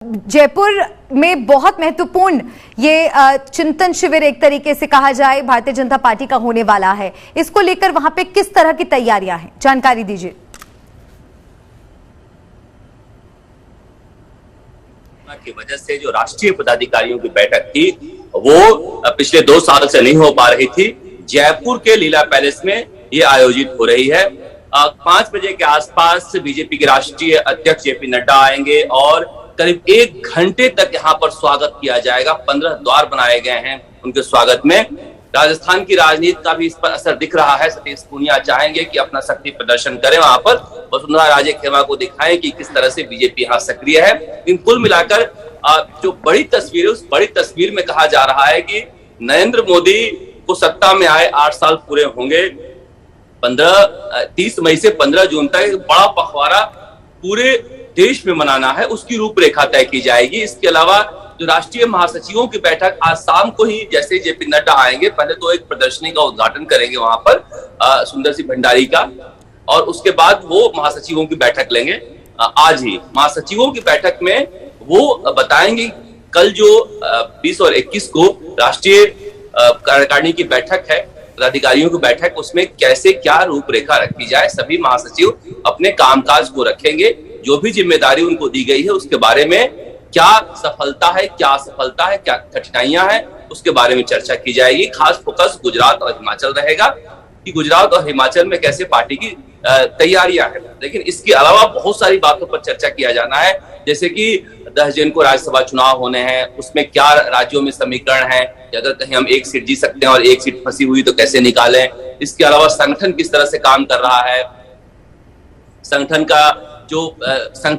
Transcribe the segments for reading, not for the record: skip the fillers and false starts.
जयपुर में बहुत महत्वपूर्ण ये चिंतन शिविर एक तरीके से कहा जाए भारतीय जनता पार्टी का होने वाला है। इसको लेकर वहां पे किस तरह की तैयारियां हैं, जानकारी दीजिए। की वजह से जो राष्ट्रीय पदाधिकारियों की बैठक थी वो पिछले 2 साल से नहीं हो पा रही थी। जयपुर के लीला पैलेस में ये आयोजित हो रही है। 5 बजे के आसपास बीजेपी के राष्ट्रीय अध्यक्ष जेपी नड्डा आएंगे और करीब 1 घंटे तक यहाँ पर स्वागत किया जाएगा। 15 द्वार बनाए गए हैं उनके स्वागत में। राजस्थान की राजनीति का भी इस पर असर दिख रहा है। सतीश पूनिया चाहेंगे कि अपना शक्ति प्रदर्शन करें वहां पर, वसुंधरा राजे खेमा को दिखाएं कि किस तरह से बीजेपी यहाँ सक्रिय है। इन कुल मिलाकर जो बड़ी तस्वीर है, उस बड़ी तस्वीर में कहा जा रहा है कि नरेंद्र मोदी को सत्ता में आए 8 साल पूरे होंगे। 30 मई से 15 जून तक बड़ा पखवाड़ा पूरे देश में मनाना है, उसकी रूपरेखा तय की जाएगी। इसके अलावा जो राष्ट्रीय महासचिवों की बैठक आज शाम को ही, जैसे जेपी नड्डा आएंगे, पहले तो एक प्रदर्शनी का उद्घाटन करेंगे वहां पर सुंदर सी भंडारी का, और उसके बाद वो महासचिवों की बैठक लेंगे। आज ही महासचिवों की बैठक में वो बताएंगे कल जो 20 और 21 को राष्ट्रीय कार्यकारिणी की बैठक है, पदाधिकारियों की बैठक, उसमें कैसे क्या रूपरेखा रखी जाए। सभी महासचिव अपने कामकाज को रखेंगे, जो भी जिम्मेदारी उनको दी गई है उसके बारे में क्या सफलता है, क्या असफलता है, क्या कठिनाइयां हैं, उसके बारे में चर्चा की जाएगी। खास फोकस गुजरात और हिमाचल रहेगा कि गुजरात और हिमाचल में कैसे पार्टी की तैयारियां हैं। लेकिन इसके अलावा बहुत सारी बातों पर चर्चा किया जाना है, जैसे कि 10 जून को राज्यसभा चुनाव होने हैं, उसमें क्या राज्यों में समीकरण है, अगर कहीं हम 1 सीट जीत सकते हैं और 1 सीट फंसी हुई तो कैसे निकालें। इसके अलावा संगठन किस तरह से काम कर रहा है, संगठन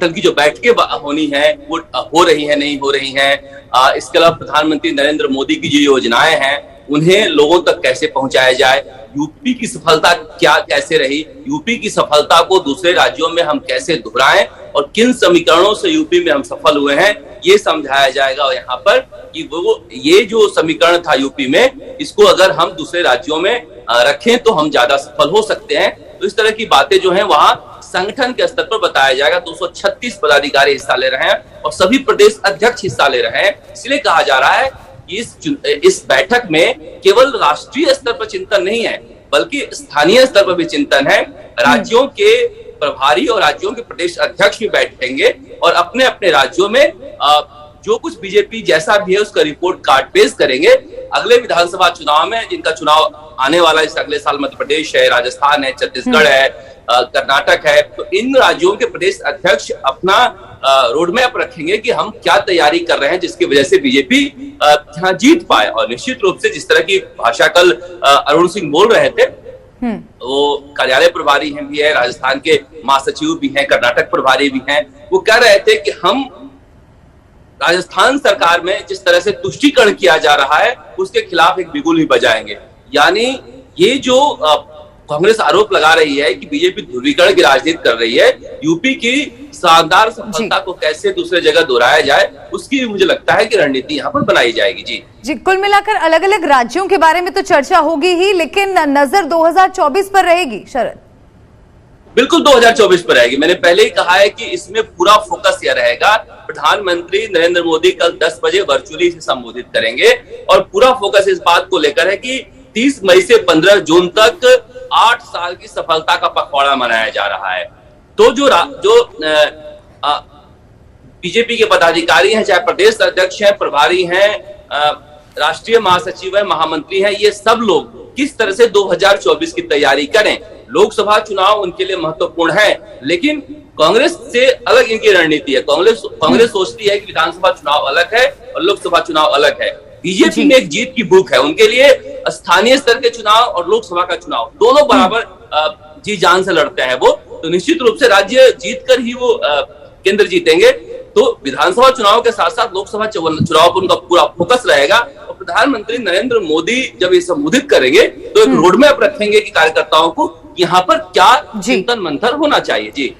की जो बैठकें होनी है वो हो रही है, नहीं हो रही हैं। इसके अलावा प्रधानमंत्री नरेंद्र मोदी की जो योजनाएं हैं उन्हें लोगों तक कैसे पहुंचाया जाए। यूपी की सफलता कैसे रही, यूपी की सफलता को दूसरे राज्यों में हम कैसे दोहराएं और किन समीकरणों से यूपी में हम सफल हुए हैं, ये समझाया जाएगा यहाँ पर कि वो ये जो समीकरण था यूपी में, इसको अगर हम दूसरे राज्यों में रखें तो हम ज्यादा सफल हो सकते हैं। तो इस तरह की बातें जो है वहां संगठन के स्तर पर बताया जाएगा। 236 पदाधिकारी हिस्सा ले रहे हैं और सभी प्रदेश अध्यक्ष हिस्सा ले रहे हैं। इसलिए कहा जा रहा है कि इस बैठक में केवल राष्ट्रीय स्तर पर चिंतन नहीं है, बल्कि स्थानीय स्तर पर भी चिंतन है। राज्यों के प्रभारी और राज्यों के प्रदेश अध्यक्ष भी बैठेंगे और अपने अपने राज्यों में जो कुछ बीजेपी जैसा भी है उसका रिपोर्ट कार्ड पेश करेंगे। अगले विधानसभा चुनाव में, जिनका चुनाव आने वाला इस अगले साल, मध्य प्रदेश है, राजस्थान है, छत्तीसगढ़ है, कर्नाटक है, तो इन राज्यों के प्रदेश अध्यक्ष अपना रोड मैप रखेंगे कि हम क्या तैयारी कर रहे हैं जिसकी वजह से बीजेपी यहाँ जीत पाए। और निश्चित रूप से जिस तरह की भाषा कल अरुण सिंह बोल रहे थे, वो कार्यालय प्रभारी हैं भी है, राजस्थान के महासचिव भी हैं, कर्नाटक प्रभारी भी हैं, वो कह रहे थे कि हम राजस्थान सरकार में जिस तरह से तुष्टीकरण किया जा रहा है उसके खिलाफ एक बिगुल ही बजाएंगे। यानी ये जो कांग्रेस आरोप लगा रही है कि बीजेपी ध्रुवीकरण की राजनीति कर रही है, यूपी की शानदार सफलता को कैसे दूसरे जगह दोहराया जाए, उसकी मुझे लगता है कि रणनीति यहाँ पर बनाई जाएगी। जी कुल मिलाकर अलग अलग राज्यों के बारे में तो चर्चा होगी ही, लेकिन नजर 2024 पर रहेगी शरद। बिल्कुल 2024 पर रहेगी। मैंने पहले ही कहा है कि इसमें पूरा फोकस यह रहेगा, प्रधानमंत्री नरेंद्र मोदी कल 10 बजे वर्चुअली से संबोधित करेंगे और पूरा फोकस इस बात को लेकर है कि 30 मई से 15 जून तक 8 साल की सफलता का पखवाड़ा मनाया जा रहा है। तो जो बीजेपी के पदाधिकारी हैं, चाहे प्रदेश अध्यक्ष हैं, प्रभारी हैं, राष्ट्रीय महासचिव है, महामंत्री हैं, ये सब लोग किस तरह से 2024 की तैयारी करें। लोकसभा चुनाव उनके लिए महत्वपूर्ण है, लेकिन कांग्रेस से अलग इनकी रणनीति है। कांग्रेस सोचती है कि विधानसभा चुनाव अलग है और लोकसभा चुनाव अलग है। बीजेपी में एक जीत की भूख है, उनके लिए स्थानीय स्तर के चुनाव और लोकसभा का चुनाव दोनों बराबर जी जान से लड़ते हैं वो। तो निश्चित रूप से राज्य जीतकर ही वो केंद्र जीतेंगे। तो विधानसभा चुनाव के साथ साथ लोकसभा चुनाव पर उनका पूरा फोकस रहेगा। और प्रधानमंत्री नरेंद्र मोदी जब ये संबोधित करेंगे तो एक रोड मैप रखेंगे कि कार्यकर्ताओं को यहाँ पर क्या चिंतन मंथन होना चाहिए। जी